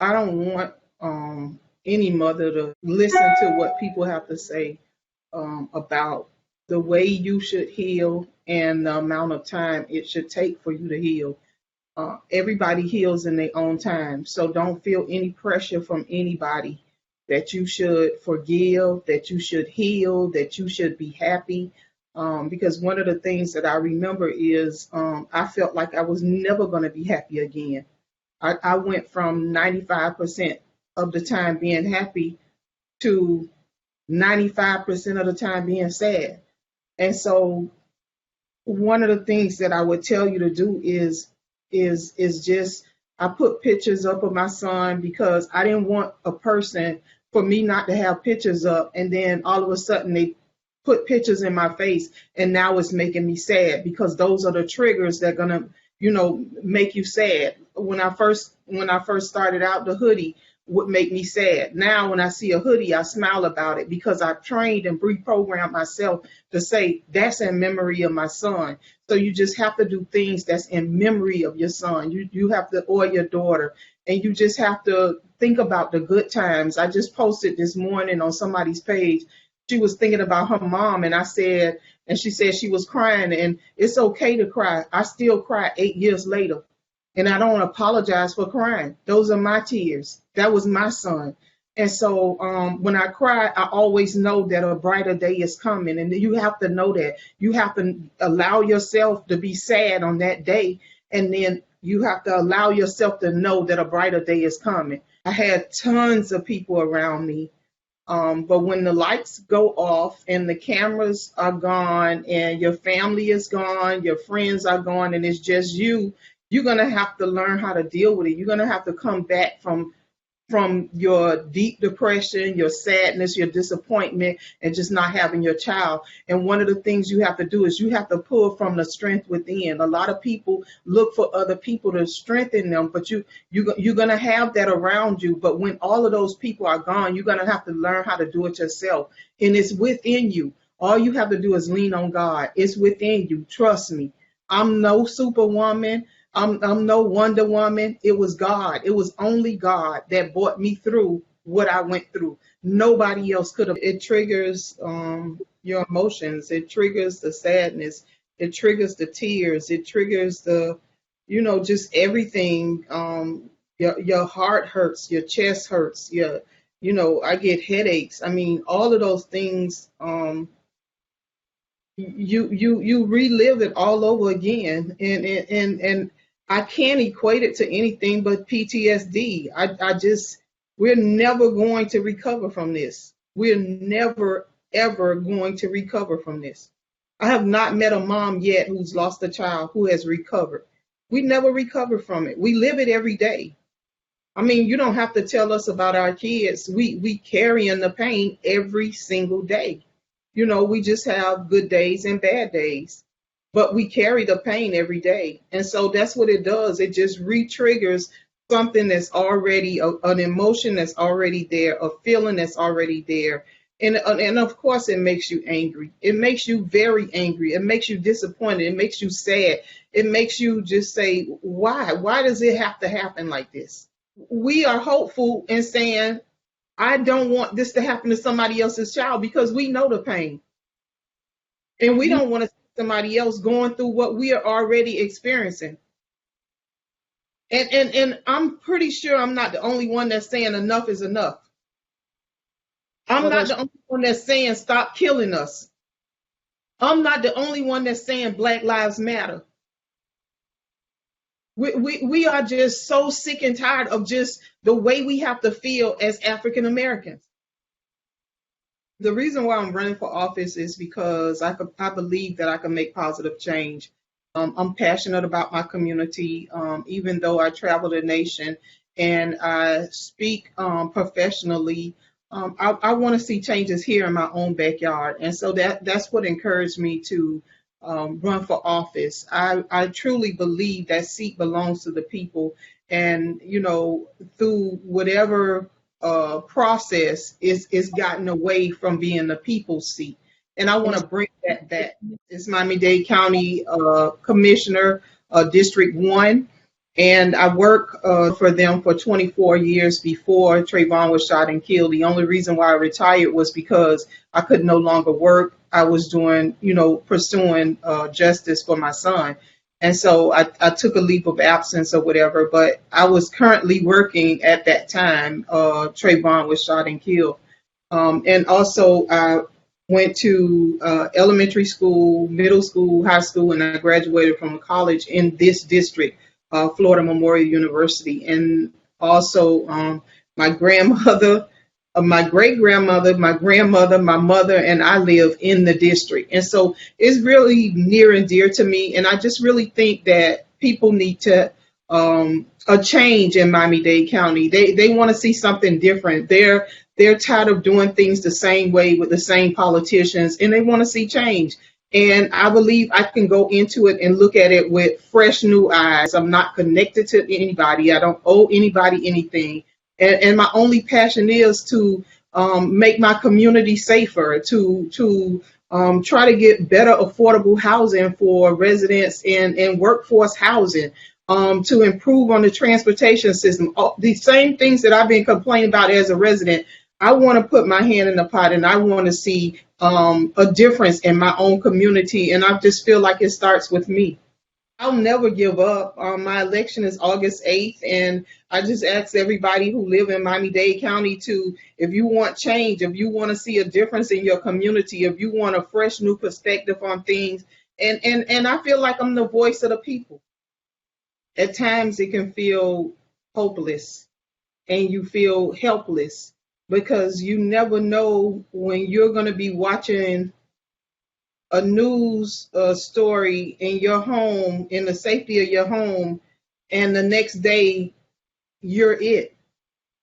I don't want any mother to listen to what people have to say about the way you should heal and the amount of time it should take for you to heal. Everybody heals in their own time, so don't feel any pressure from anybody that you should forgive, that you should heal, that you should be happy. Because one of the things that I remember is I felt like I was never going to be happy again. I went from 95% of the time being happy to 95% of the time being sad. And so one of the things that I would tell you to do is just I put pictures up of my son because I didn't want a person for me not to have pictures up and then all of a sudden they put pictures in my face and now it's making me sad because those are the triggers that gonna, make you sad. When I first started out, the hoodie would make me sad. Now when I see a hoodie, I smile about it because I've trained and reprogrammed myself to say that's in memory of my son. So you just have to do things that's in memory of your son. You have to, or your daughter, and you just have to think about the good times. I just posted this morning on somebody's page. She was thinking about her mom, and she said she was crying, and it's okay to cry. I still cry 8 years later, and I don't apologize for crying. Those are my tears. That was my son. And so when I cry, I always know that a brighter day is coming. And you have to know that. You have to allow yourself to be sad on that day. And then you have to allow yourself to know that a brighter day is coming. I had tons of people around me. But when the lights go off and the cameras are gone and your family is gone, your friends are gone, and it's just you, you're going to have to learn how to deal with it. You're going to have to come back from your deep depression, your sadness, your disappointment, and just not having your child. And one of the things you have to do is you have to pull from the strength within. A lot of people look for other people to strengthen them, but you're going to have that around you. But when all of those people are gone, you're going to have to learn how to do it yourself. And it's within you. All you have to do is lean on God. It's within you. Trust me. I'm no superwoman. I'm no Wonder Woman. It was God. It was only God that brought me through what I went through. Nobody else could have. It triggers your emotions. It triggers the sadness. It triggers the tears. It triggers just everything. Your heart hurts. Your chest hurts. I get headaches. I mean, all of those things. You relive it all over again, and I can't equate it to anything but PTSD. We're never going to recover from this. We're never ever going to recover from this. I have not met a mom yet who's lost a child who has recovered. We never recover from it. We live it every day. I mean, you don't have to tell us about our kids. We carry in the pain every single day. We just have good days and bad days, but we carry the pain every day. And so that's what it does. It just re-triggers something that's already an emotion that's already there, a feeling that's already there. And of course, it makes you angry. It makes you very angry. It makes you disappointed. It makes you sad. It makes you just say, why? Why does it have to happen like this? We are hopeful and saying, I don't want this to happen to somebody else's child because we know the pain. And we don't want to see somebody else going through what we are already experiencing. And I'm pretty sure I'm not the only one that's saying enough is enough. I'm not the only one that's saying stop killing us. I'm not the only one that's saying Black Lives Matter. We are just so sick and tired of just the way we have to feel as African Americans. The reason why I'm running for office is because I believe that I can make positive change. I'm passionate about my community, even though I travel the nation and I speak professionally. I want to see changes here in my own backyard, and so that's what encouraged me to run for office. I truly believe that seat belongs to the people, and through whatever process is gotten away from being the people's seat, and I want to bring that back. It's Miami-Dade County Commissioner, District 1, And I worked for them for 24 years before Trayvon was shot and killed. The only reason why I retired was because I could no longer work. I was doing, pursuing justice for my son. And so I took a leave of absence or whatever, but I was currently working at that time. Trayvon was shot and killed. And also, I went to elementary school, middle school, high school, and I graduated from college in this district, Florida Memorial University. And also, my grandmother, my great grandmother, my grandmother, my mother, and I live in the district. And so it's really near and dear to me. And I just really think that people need to a change in Miami-Dade County. They want to see something different. They're tired of doing things the same way with the same politicians, and they want to see change. And I believe I can go into it and look at it with fresh new eyes. I'm not connected to anybody. I don't owe anybody anything. And my only passion is to make my community safer, to try to get better affordable housing for residents and workforce housing, to improve on the transportation system. The same things that I've been complaining about as a resident, I want to put my hand in the pot, and I want to see a difference in my own community. And I just feel like it starts with me. I'll never give up. My election is August 8th, and I just ask everybody who live in Miami-Dade County to, if you want change, if you want to see a difference in your community, if you want a fresh new perspective on things, and I feel like I'm the voice of the people. At times it can feel hopeless and you feel helpless because you never know when you're going to be watching a news story in your home, in the safety of your home, and the next day you're it.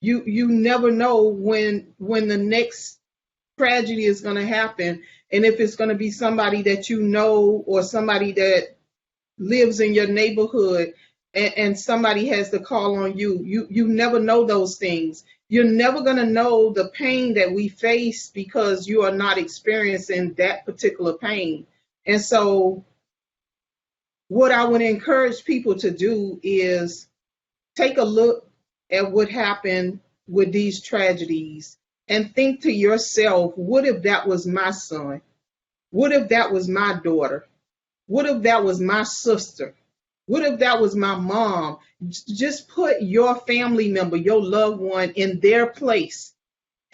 You never know when the next tragedy is going to happen, and if it's going to be somebody that you know or somebody that lives in your neighborhood, and somebody has to call on you. You never know those things. You're never going to know the pain that we face because you are not experiencing that particular pain. And so what I would encourage people to do is take a look at what happened with these tragedies and think to yourself, what if that was my son? What if that was my daughter? What if that was my sister? What if that was my mom? Just put your family member, your loved one in their place.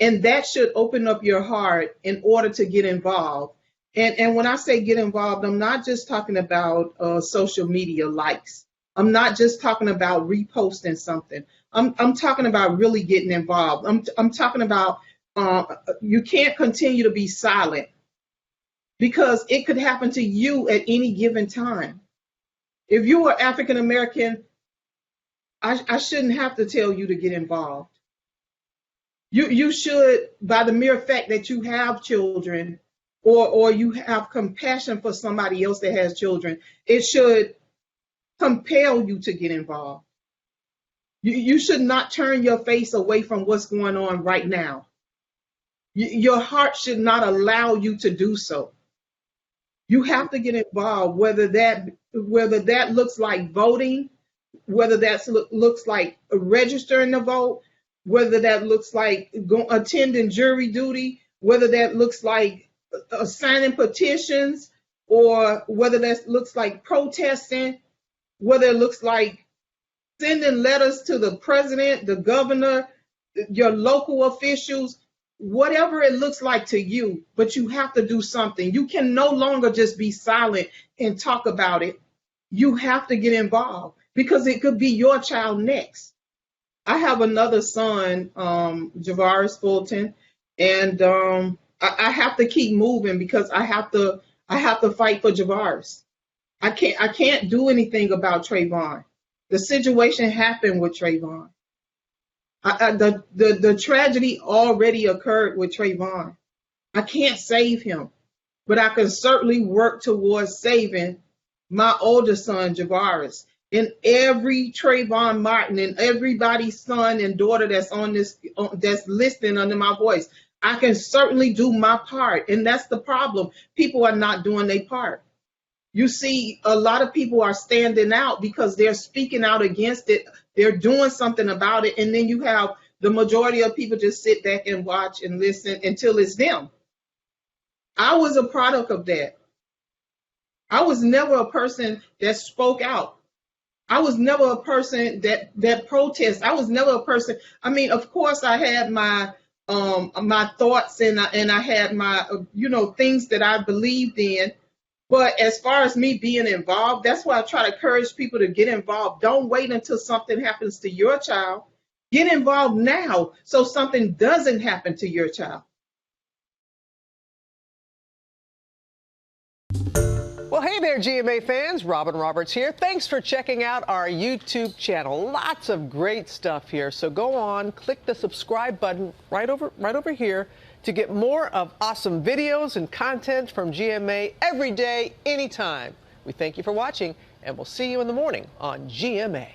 And that should open up your heart in order to get involved. And when I say get involved, I'm not just talking about social media likes. I'm not just talking about reposting something. I'm talking about really getting involved. I'm talking about you can't continue to be silent because it could happen to you at any given time. If you are African American, I shouldn't have to tell you to get involved. You should, by the mere fact that you have children or you have compassion for somebody else that has children, it should compel you to get involved. You should not turn your face away from what's going on right now. Your heart should not allow you to do so. You have to get involved, whether that looks like voting, whether that looks like registering to vote, whether that looks like attending jury duty, whether that looks like signing petitions, or whether that looks like protesting, whether it looks like sending letters to the president, the governor, your local officials, whatever it looks like to you, but you have to do something. You can no longer just be silent and talk about it. You have to get involved because it could be your child next. I have another son, Javaris Fulton, and I have to keep moving because I have to fight for Javaris. I can't do anything about Trayvon. The situation happened with Trayvon. The tragedy already occurred with Trayvon. I can't save him, but I can certainly work towards saving my older son, Javaris, and every Trayvon Martin and everybody's son and daughter that's on this, that's listening under my voice. I can certainly do my part, and that's the problem. People are not doing their part. You see a lot of people are standing out because they're speaking out against it. They're doing something about it. And then you have the majority of people just sit back and watch and listen until it's them. I was a product of that. I was never a person that spoke out. I was never a person that protests. I was never a person. I mean, of course, I had my thoughts and I had my things that I believed in. But as far as me being involved, that's why I try to encourage people to get involved. Don't wait until something happens to your child. Get involved now so something doesn't happen to your child. Well, hey there, GMA fans. Robin Roberts here. Thanks for checking out our YouTube channel. Lots of great stuff here. So go on, click the subscribe button right over here to get more of awesome videos and content from GMA every day, anytime. We thank you for watching, and we'll see you in the morning on GMA.